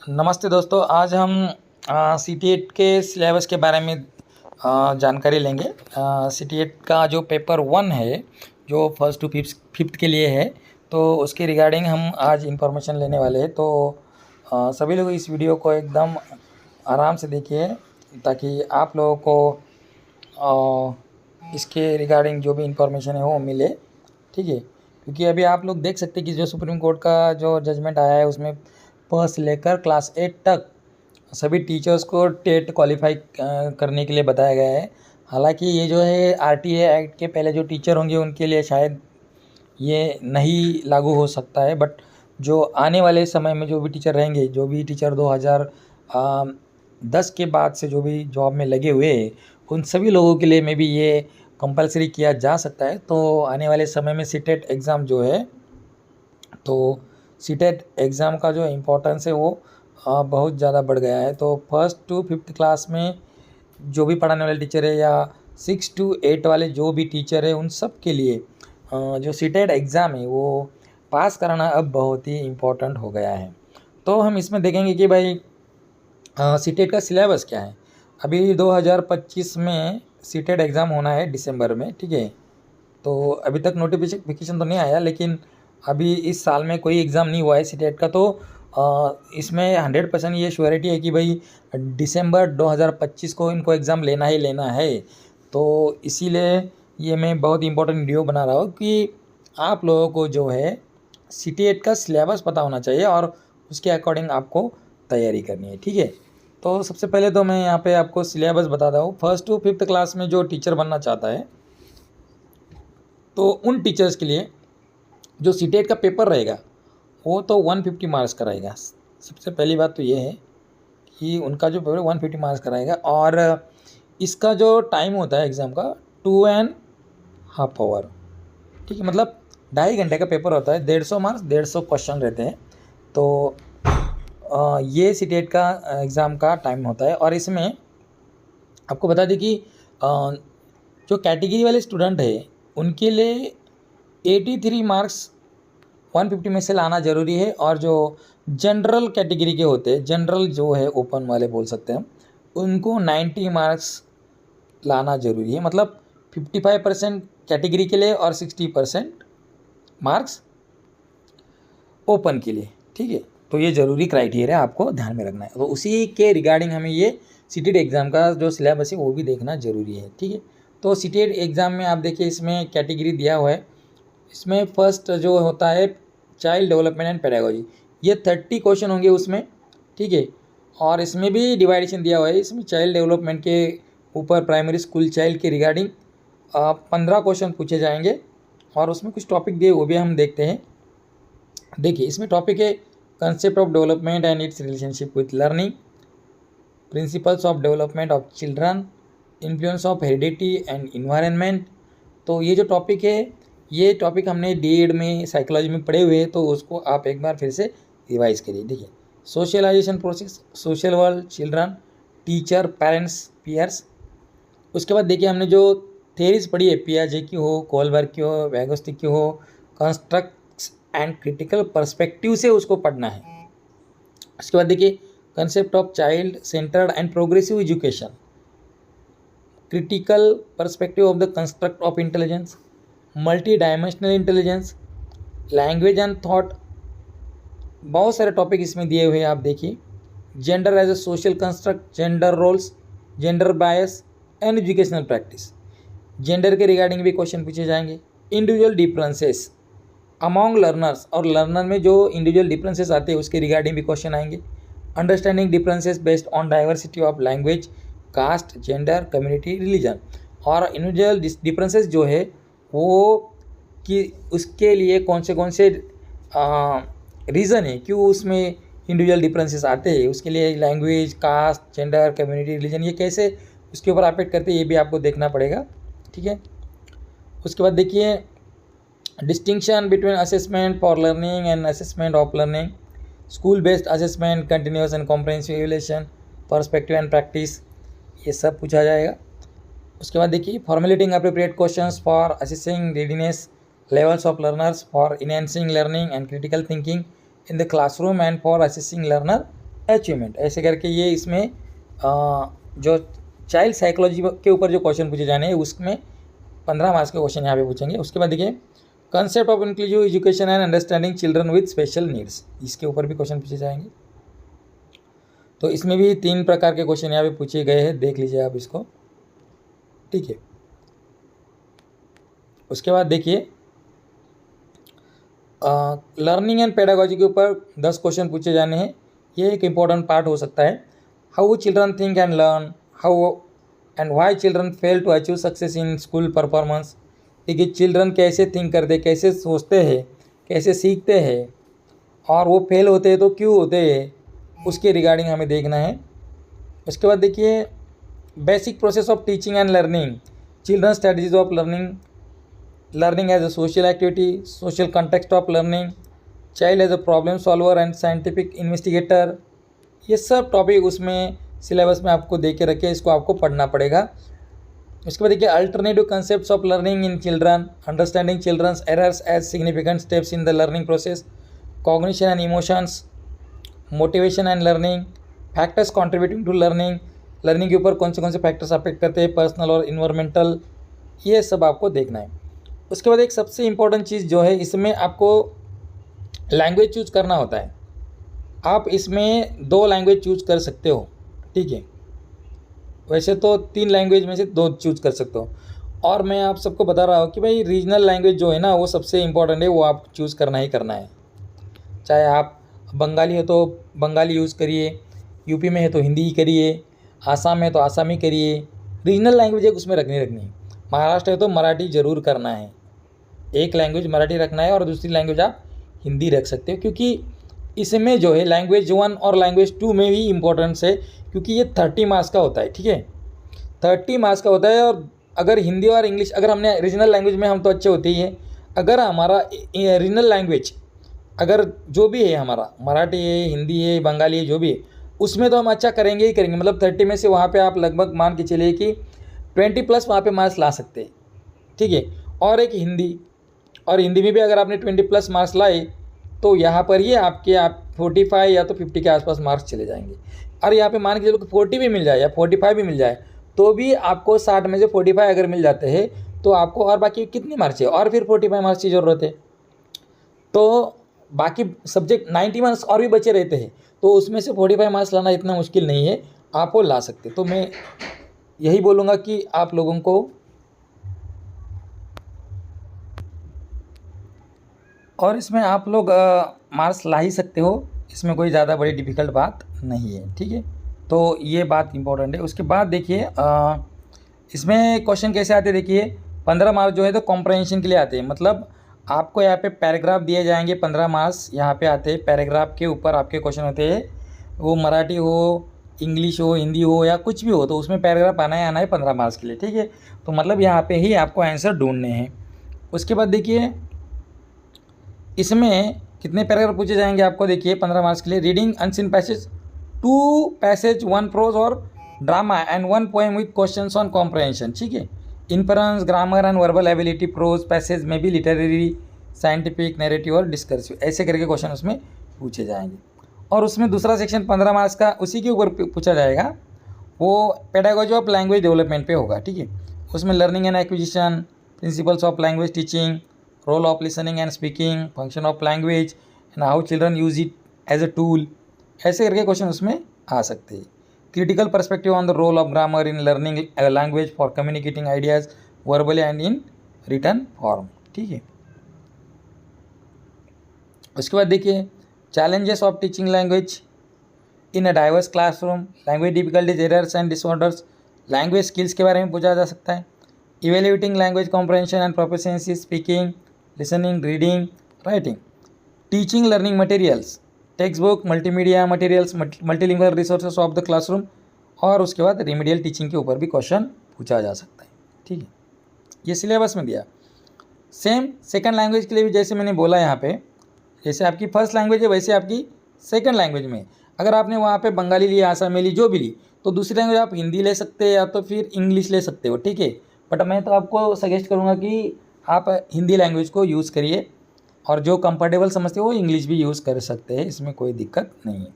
नमस्ते दोस्तों। आज हम सीटीएट के सिलेबस के बारे में जानकारी लेंगे। सीटीएट का जो पेपर 1 है, जो फर्स्ट टू फिफ्थ के लिए है, तो उसके रिगार्डिंग हम आज इंफॉर्मेशन लेने वाले हैं। तो सभी लोग इस वीडियो को एकदम आराम से देखिए ताकि आप लोगों को इसके रिगार्डिंग जो भी इंफॉर्मेशन है वो मिले। ठीक है, क्योंकि अभी आप लोग देख सकते हैं कि जो सुप्रीम कोर्ट का जो जजमेंट आया है उसमें फर्स्ट लेकर क्लास 8 तक सभी टीचर्स को टेट क्वालिफाई करने के लिए बताया गया है। हालांकि ये जो है आरटीए एक्ट के पहले जो टीचर होंगे उनके लिए शायद ये नहीं लागू हो सकता है, बट जो आने वाले समय में जो भी टीचर रहेंगे, जो भी टीचर 2010 के बाद से जो भी जॉब में लगे हुए हैं, उन सभी लोगों के लिए में भी ये कंपलसरी किया जा सकता है। तो आने वाले समय में सीटेट एग्ज़ाम जो है, तो सीटेट एग्ज़ाम का जो इम्पोर्टेंस है वो बहुत ज़्यादा बढ़ गया है। तो फर्स्ट टू फिफ्थ क्लास में जो भी पढ़ाने वाले टीचर है या 6 to 8 वाले जो भी टीचर है, उन सब के लिए जो सीटेट एग्ज़ाम है वो पास कराना अब बहुत ही इम्पोर्टेंट हो गया है। तो हम इसमें देखेंगे कि भाई सीटेट का सिलेबस क्या है। अभी 2025 में सीटेट एग्ज़ाम होना है दिसंबर में। ठीक है, तो अभी तक नोटिफिकेशन तो नहीं आया, लेकिन अभी इस साल में कोई एग्ज़ाम नहीं हुआ है सीटेट का। तो इसमें 100% ये श्योरिटी है कि भाई दिसंबर 2025 को इनको एग्ज़ाम लेना ही लेना है। तो इसीलिए ये मैं बहुत इंपॉर्टेंट वीडियो बना रहा हूँ कि आप लोगों को जो है सीटेट का सिलेबस पता होना चाहिए और उसके अकॉर्डिंग आपको तैयारी करनी है। ठीक है, तो सबसे पहले तो मैं यहाँ पे आपको सिलेबस बताता हूँ। फर्स्ट टू फिफ्थ क्लास में जो टीचर बनना चाहता है, तो उन टीचर्स के लिए जो सीटेट का पेपर रहेगा वो तो 150 मार्क्स का रहेगा। सबसे पहली बात तो ये है कि उनका जो पेपर 150 मार्क्स का रहेगा, और इसका जो टाइम होता है एग्ज़ाम का 2.5 आवर। ठीक है, मतलब 2.5 घंटे का पेपर होता है। 150 मार्क्स, 150 क्वेश्चन रहते हैं। तो ये सीटेट का एग्ज़ाम का टाइम होता है। और इसमें आपको बता दें कि जो कैटेगरी वाले स्टूडेंट है उनके लिए 83 मार्क्स 150 में से लाना ज़रूरी है, और जो जनरल कैटेगरी के होते हैं, जनरल जो है ओपन वाले बोल सकते हैं, उनको 90 मार्क्स लाना ज़रूरी है। मतलब 55% कैटेगरी के लिए और 60% मार्क्स ओपन के लिए। ठीक है, तो ये ज़रूरी क्राइटेरिया आपको ध्यान में रखना है। तो उसी के रिगार्डिंग हमें ये सीटेट एग्ज़ाम का जो सिलेबस है वो भी देखना ज़रूरी है। ठीक है, तो सीटेट एग्ज़ाम में आप देखिए इसमें कैटेगरी दिया हुआ है। इसमें फर्स्ट जो होता है चाइल्ड डेवलपमेंट एंड पेडागोजी, ये 30 क्वेश्चन होंगे उसमें। ठीक है, और इसमें भी डिवाइडेशन दिया हुआ है। इसमें चाइल्ड डेवलपमेंट के ऊपर प्राइमरी स्कूल चाइल्ड के रिगार्डिंग 15 क्वेश्चन पूछे जाएंगे, और उसमें कुछ टॉपिक दिए वो भी हम देखते हैं। देखिए इसमें टॉपिक है concept of development and it's relationship with learning, principles of development of children, influence of heredity and environment. तो ये जो टॉपिक है, ये टॉपिक हमने डीएड में साइकोलॉजी में पढ़े हुए हैं, तो उसको आप एक बार फिर से रिवाइज करिए। देखिए socialisation process, social world, children, teacher, parents, peers. उसके बाद देखिए हमने जो थेरीज पढ़ी है, पियाजे की हो, कोलबर्ग की हो, वैगोस्टिक की हो, कंस्ट्रक्ट्स एंड क्रिटिकल पर्सपेक्टिव से उसको पढ़ना है। उसके बाद देखिए concept of child centred and progressive education, critical perspective of the construct of intelligence, multidimensional intelligence, language and thought. बहुत सारे टॉपिक इसमें दिए हुए हैं, आप देखिए। Gender as a social construct, gender roles, gender bias and educational practice, gender के regarding भी क्वेश्चन पूछे जाएंगे। इंडिविजुअल डिफरेंसेस अमॉन्ग लर्नर्स, और लर्नर में जो इंडिविजुअल डिफरेंसेस आते हैं उसके रिगार्डिंग भी क्वेश्चन आएंगे। Understanding differences based on diversity of language, caste, gender, community, religion. और इंडिविजुअल डिफरेंसेस जो है वो कि उसके लिए कौन से रीज़न है क्यों उसमें इंडिविजुअल डिफरेंसेस आते हैं, उसके लिए language, caste, gender, community, religion ये कैसे उसके ऊपर अफेक्ट करते हैं, ये भी आपको देखना पड़ेगा। ठीक है, उसके बाद देखिए distinction between assessment for learning and assessment of learning, school based assessment, continuous and comprehensive evaluation, perspective and practice, ये सब पूछा जाएगा। उसके बाद देखिए formulating appropriate questions for assessing readiness levels of learners, for enhancing learning and critical thinking in the classroom and for assessing learner achievement, ऐसे करके ये इसमें जो चाइल्ड साइकोलॉजी के ऊपर जो क्वेश्चन पूछे जाने हैं उसमें 15 मार्क्स के क्वेश्चन यहाँ पे पूछेंगे। उसके बाद देखिए concept of inclusive education and understanding children with special needs, इसके ऊपर भी क्वेश्चन पूछे जाएंगे। तो इसमें भी 3 प्रकार के क्वेश्चन यहाँ पे पूछे गए हैं, देख लीजिए आप इसको, ठीक है। उसके बाद देखिए लर्निंग एंड पेडागोजी के ऊपर 10 क्वेश्चन पूछे जाने हैं, ये एक इम्पॉर्टेंट पार्ट हो सकता है। How children think and learn, how and why children fail to achieve success in school performance. देखिए चिल्ड्रन कैसे थिंक करते, कैसे सोचते हैं, कैसे सीखते हैं, और वो फेल होते हैं तो क्यों होते हैं, उसके रिगार्डिंग हमें देखना है। उसके बाद देखिए basic process of teaching and learning, children strategies of learning as a social activity, social context of learning, child as a problem solver and scientific investigator, ये सब टॉपिक उसमें सिलेबस में आपको दे के रखे, इसको आपको पढ़ना पड़ेगा। उसके बाद देखिए alternative concepts of learning in children, understanding children's errors as significant steps in the learning process, cognition and emotions, motivation and learning, factors contributing to learning, learning के ऊपर कौन से फैक्टर्स अफेक्ट करते हैं, पर्सनल और इन्वायरमेंटल, ये सब आपको देखना है। उसके बाद एक सबसे इम्पोर्टेंट चीज़ जो है, इसमें आपको लैंग्वेज चूज करना होता है। आप इसमें 2 लैंग्वेज चूज कर सकते हो, ठीक है। वैसे तो 3 लैंग्वेज में से 2 चूज कर सकते हो, और मैं आप सबको बता रहा हूँ कि भाई रीजनल लैंग्वेज जो है ना वो सबसे इम्पोर्टेंट है, वो आप चूज़ करना ही करना है। चाहे आप बंगाली हो तो बंगाली यूज़ करिए, यूपी में है तो हिंदी ही करिए, आसाम में है तो आसामी करिए, रीजनल लैंग्वेज एक उसमें रखनी है। महाराष्ट्र है तो मराठी ज़रूर करना है, एक लैंग्वेज मराठी रखना है और दूसरी लैंग्वेज आप हिंदी रख सकते हो, क्योंकि इसमें जो है लैंग्वेज 1 और लैंग्वेज 2 में भी इम्पोर्टेंस है, क्योंकि ये 30 मार्क्स का होता है, ठीक है। 30 मार्क्स का होता है, और अगर हिंदी और इंग्लिश अगर हमने रीजनल लैंग्वेज में हम तो अच्छे होते ही हैं, अगर हमारा रीजनल लैंग्वेज अगर जो भी है हमारा मराठी है, हिंदी है, बंगाली है, जो भी है, उसमें तो हम अच्छा करेंगे ही करेंगे। मतलब 30 में से वहाँ पे आप लगभग मान के चलिए कि 20+ वहाँ पे मार्क्स ला सकते हैं, ठीक है। और एक हिंदी, और हिंदी में भी अगर आपने 20+ मार्क्स लाए तो यहाँ पर ही आप 45 या तो 50 के आसपास मार्क्स चले जाएंगे। और यहाँ पे मान के चलो कि 40 भी मिल जाए या 45 भी मिल जाए, तो भी आपको 60 में से 45 अगर मिल जाते हैं तो आपको और बाकी कितनी मार्क्स चाहिए, और फिर 45 मार्क्स की ज़रूरत है। तो बाकी सब्जेक्ट 90 मार्क्स और भी बचे रहते हैं, तो उसमें से 45 मार्क्स लाना इतना मुश्किल नहीं है, आप वो ला सकते। तो मैं यही बोलूँगा कि आप लोगों को और इसमें आप लोग मार्क्स ला ही सकते हो, इसमें कोई ज़्यादा बड़ी डिफ़िकल्ट बात नहीं है, ठीक है। तो ये बात इम्पोर्टेंट है। उसके बाद देखिए इसमें क्वेश्चन कैसे आते हैं, देखिए 15 मार्क्स जो है तो कॉम्प्रहेंशन के लिए आते हैं। मतलब आपको यहाँ पे पैराग्राफ दिए जाएंगे, 15 मार्क्स यहाँ पे आते हैं। पैराग्राफ के ऊपर आपके क्वेश्चन होते हैं, वो मराठी हो, इंग्लिश हो, हिंदी हो या कुछ भी हो, तो उसमें पैराग्राफ आना है 15 मार्क्स के लिए, ठीक है। तो मतलब यहाँ पे ही आपको आंसर ढूंढने हैं। उसके बाद देखिए इसमें कितने पैराग्राफ पूछे जाएंगे आपको, देखिए 15 मार्क्स के लिए। Reading unseen passage, 2 passage, 1 prose और drama and 1 poem with questions on comprehension, ठीक है। Inference, grammar and verbal ability, prose passage में भी लिटरेरी, साइंटिफिक, नैरेटिव और डिस्कर्सिव, ऐसे करके क्वेश्चन उसमें पूछे जाएंगे। और उसमें दूसरा सेक्शन 15 मार्क्स का उसी के ऊपर पूछा जाएगा, वो पेडागोजी ऑफ लैंग्वेज डेवलपमेंट पे होगा, ठीक है। उसमें learning and acquisition, principles of language teaching, role of listening and speaking, function of language and how children use it as a tool, ऐसे करके क्वेश्चन उसमें आ सकते हैं। Critical perspective on the role of grammar in learning language for communicating ideas verbally and in written form, ठीक है। उसके बाद देखिए challenges of teaching language in a diverse classroom, language difficulties, errors and disorders, language skills के बारे में पूछा जा सकता है। Evaluating language comprehension and proficiency, speaking, listening, reading, writing. Teaching learning materials, text book, multimedia materials, multilingual resources of the classroom, और उसके बाद रिमीडियल टीचिंग के ऊपर भी क्वेश्चन पूछा जा सकता है, ठीक है। ये सिलेबस में दिया। सेम सेकंड लैंग्वेज के लिए भी जैसे मैंने बोला, यहाँ पे जैसे आपकी फर्स्ट लैंग्वेज है वैसे आपकी सेकंड लैंग्वेज में अगर आपने वहाँ पे बंगाली ली, आसामी ली, जो भी ली, तो दूसरी लैंग्वेज आप हिंदी ले सकते हैं या तो फिर इंग्लिश ले सकते हो, ठीक है। बट मैं तो आपको सजेस्ट करूँगा कि आप हिंदी लैंग्वेज को यूज़ करिए, और जो कंफर्टेबल समझते हो वो इंग्लिश भी यूज़ कर सकते हैं, इसमें कोई दिक्कत नहीं है।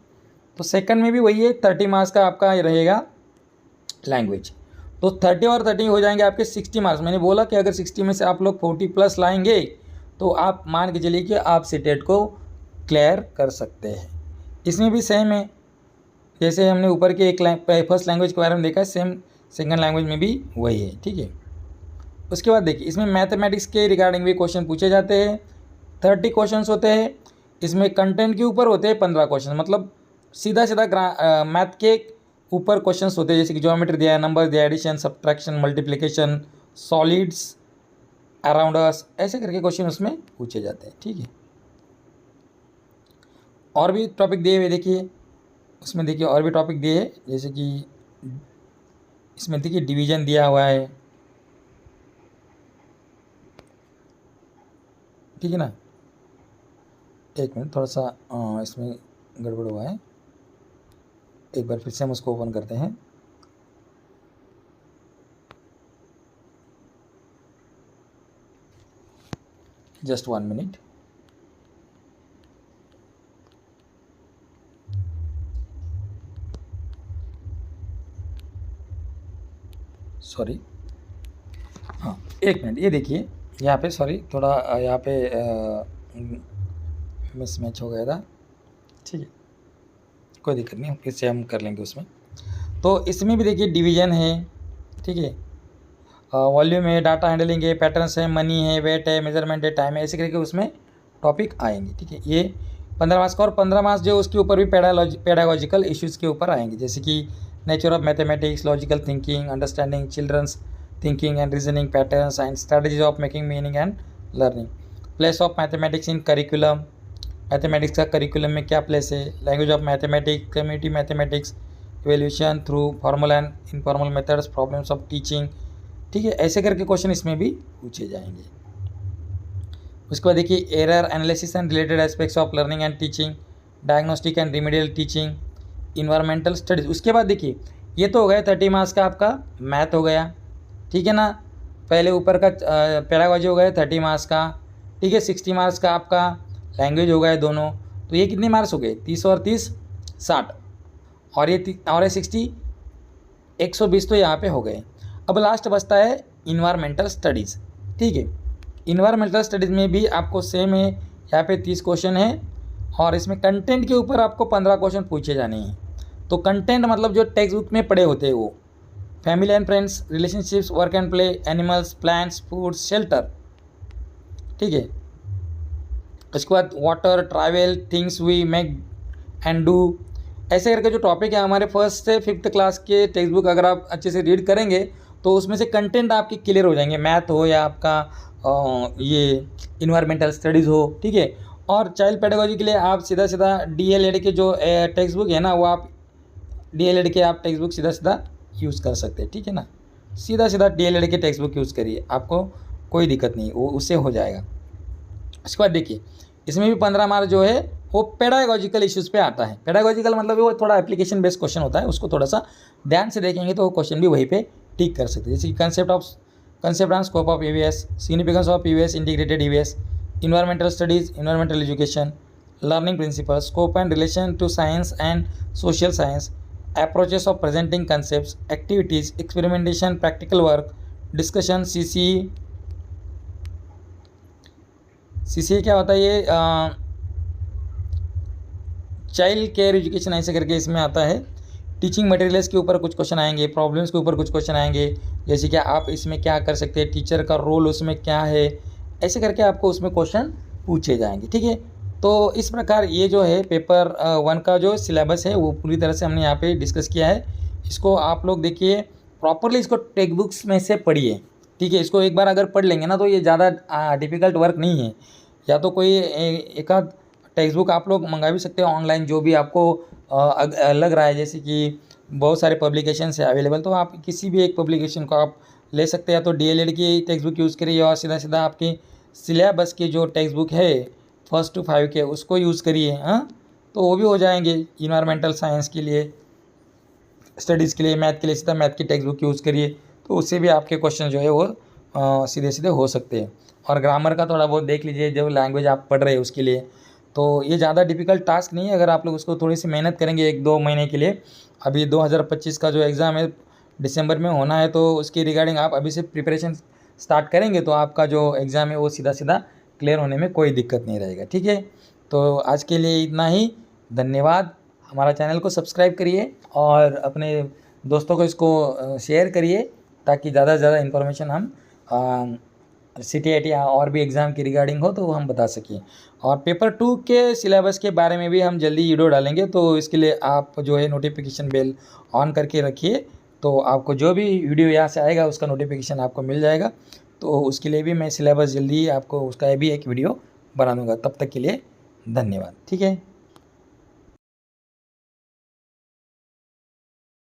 तो सेकंड में भी वही है, 30 मार्क्स का आपका रहेगा लैंग्वेज। तो 30 और 30 हो जाएंगे आपके 60 मार्क्स। मैंने बोला कि अगर 60 में से आप लोग 40 प्लस लाएंगे तो आप मान के चलिए कि आप सीटेट को क्लियर कर सकते हैं। इसमें भी सेम है, जैसे हमने ऊपर के एक फर्स्ट लैंग्वेज के बारे में देखा है, सेम सेकंड लैंग्वेज में भी वही है, ठीक है। उसके बाद देखिए, इसमें मैथमेटिक्स के रिगार्डिंग भी क्वेश्चन पूछे जाते हैं। 30 क्वेश्चंस होते हैं। इसमें कंटेंट के ऊपर होते हैं 15 क्वेश्चन, मतलब सीधा सीधा मैथ के ऊपर क्वेश्चंस होते हैं, जैसे कि ज्योमेट्री दिया है, नंबर दिया है, addition, subtraction, multiplication, solids, around us, ऐसे करके क्वेश्चन उसमें पूछे जाते हैं, ठीक है। और भी टॉपिक दिए हुए देखिए, उसमें देखिए और भी टॉपिक दिए हैं, जैसे कि इसमें देखिए डिवीजन दिया हुआ है, ठीक है ना। एक मिनट, थोड़ा सा इसमें गड़बड़ हुआ है, एक बार फिर से हम उसको ओपन करते हैं। Just 1 minute. सॉरी, हाँ एक मिनट, ये देखिए यहाँ पे, सॉरी थोड़ा यहाँ पे मिसमैच हो गया था, ठीक है, कोई दिक्कत नहीं, फिर से हम कर लेंगे उसमें। तो इसमें भी देखिए डिवीजन है, ठीक है, वॉल्यूम है, डाटा हैंडलिंग है, पैटर्न्स है, मनी है, वेट है, मेजरमेंट है, टाइम है, ऐसे करके उसमें टॉपिक आएंगे, ठीक है। ये 15 मार्क्स का, और 15 मार्क्स जो उसके ऊपर भी पेडागोजिकल इश्यूज़ के ऊपर आएंगे, जैसे कि nature of mathematics, logical thinking, understanding children's thinking and reasoning patterns and strategies of making meaning and learning, place of mathematics in curriculum, mathematics का करिकुलम में क्या प्लेस है, language of mathematics, community mathematics, evaluation through formal and informal methods, problems of teaching, ठीक है, ऐसे करके question इसमें भी पूछे जाएंगे। उसके बाद देखिए error analysis and related aspects of learning and teaching, diagnostic and remedial teaching, environmental studies. उसके बाद देखिए, ये तो हो गया 30 मार्क्स का आपका मैथ हो गया, ठीक है ना। पहले ऊपर का पेडागोजी हो गया 30 मार्क्स का, ठीक है। 60 मार्क्स का आपका लैंग्वेज हो गया दोनों, तो ये कितने मार्क्स हो गए, 30 और 30 60, और ये 60 120 तो यहाँ पे हो गए। अब लास्ट बचता है इन्वायरमेंटल स्टडीज़, ठीक है। इन्वायरमेंटल स्टडीज़ में भी आपको सेम है, यहाँ पे 30 क्वेश्चन है, और इसमें कंटेंट के ऊपर आपको 15 क्वेश्चन पूछे जाने हैं। तो कंटेंट मतलब जो टेक्स्ट बुक में पढ़े होते हैं वो, family and friends, relationships, work and play, animals, plants, foods, shelter, ठीक है। उसके बाद water, travel, things we make and do, ऐसे करके जो टॉपिक है हमारे 1st से 5th क्लास के टेक्स्ट बुक अगर आप अच्छे से रीड करेंगे तो उसमें से कंटेंट आपके क्लियर हो जाएंगे, मैथ हो या आपका ये इन्वायरमेंटल स्टडीज़ हो, ठीक है। और चाइल्ड पेडागोजी के लिए आप सीधा सीधा DLED के जो टेक्स्ट बुक है ना, वो आप DLED के आप टेक्स्ट बुक सीधा सीधा यूज़ कर सकते हैं, ठीक है ना। सीधा सीधा DLED के टेक्स्ट बुक यूज़ करिए, आपको कोई दिक्कत नहीं, वो उससे हो जाएगा। उसके बाद देखिए, इसमें भी 15 मार्क्स जो है वो पेडागोजिकल इश्यूज़ पे आता है। पेडागोजिकल मतलब वो थोड़ा एप्लीकेशन बेस्ड क्वेश्चन होता है, उसको थोड़ा सा ध्यान से देखेंगे तो वो क्वेश्चन भी वहीं पे टिक कर सकते हैं, जैसे कि concept and scope of EVS, significance of EVS, integrated EVS, environmental studies, environmental education, learning principle, scope and relation to science and social science, approaches of presenting concept, activities, experimentation, practical work, discussion, CCE क्या होता है, ये child care education, ऐसे करके इसमें आता है। Teaching materials के ऊपर कुछ क्वेश्चन आएंगे, प्रॉब्लम्स के ऊपर कुछ क्वेश्चन आएंगे, जैसे कि आप इसमें क्या कर सकते हैं, टीचर का रोल उसमें क्या है, ऐसे करके आपको उसमें क्वेश्चन पूछे जाएंगे, ठीक है। तो इस प्रकार ये जो है पेपर 1 का जो सिलेबस है वो पूरी तरह से हमने यहाँ पे डिस्कस किया है। इसको आप लोग देखिए प्रॉपरली, इसको टेक्स्ट बुक्स में से पढ़िए, ठीक है। इसको एक बार अगर पढ़ लेंगे ना तो ये ज़्यादा डिफ़िकल्ट वर्क नहीं है। या तो कोई एक आध टेक्स्ट बुक आप लोग मंगा भी सकते हो ऑनलाइन, जो भी आपको लग रहा है, जैसे कि बहुत सारे पब्लिकेशन है अवेलेबल, तो आप किसी भी एक पब्लिकेशन को आप ले सकते हैं। या तो DLED की टेक्स्ट बुक यूज़ करिए, और सीधा सीधा आपकी सिलेबस की जो टेक्स्ट बुक है 1st to 5 के उसको यूज़ करिए, हाँ, तो वो भी हो जाएंगे। इन्वायरमेंटल साइंस के लिए, स्टडीज़ के लिए, मैथ के लिए सीधा मैथ की टेक्स्ट बुक यूज़ करिए, तो उससे भी आपके क्वेश्चन जो है वो सीधे सीधे हो सकते हैं। और ग्रामर का थोड़ा बहुत देख लीजिए, जो लैंग्वेज आप पढ़ रहे हैं उसके लिए। तो ये ज़्यादा डिफ़िकल्ट टास्क नहीं है, अगर आप लोग उसको थोड़ी सी मेहनत करेंगे 1-2 महीने के लिए। अभी 2025 का जो एग्ज़ाम है दिसंबर में होना है, तो उसके रिगार्डिंग आप अभी से प्रिपरेशन स्टार्ट करेंगे तो आपका जो एग्ज़ाम है वो सीधा क्लियर होने में कोई दिक्कत नहीं रहेगा। ठीक है, तो आज के लिए इतना ही। धन्यवाद। हमारा चैनल को सब्सक्राइब करिए और अपने दोस्तों को इसको शेयर करिए, ताकि ज़्यादा से ज़्यादा इन्फॉर्मेशन हम CTET या और भी एग्ज़ाम की रिगार्डिंग हो तो हम बता सकें। और पेपर 2 के सिलेबस के बारे में भी हम जल्दी वीडियो डालेंगे, तो इसके लिए आप जो है नोटिफिकेशन बेल ऑन करके रखिए, तो आपको जो भी वीडियो यहाँ से आएगा उसका नोटिफिकेशन आपको मिल जाएगा। तो उसके लिए भी मैं सिलेबस जल्दी आपको उसका भी एक वीडियो बना दूँगा। तब तक के लिए धन्यवाद। ठीक है।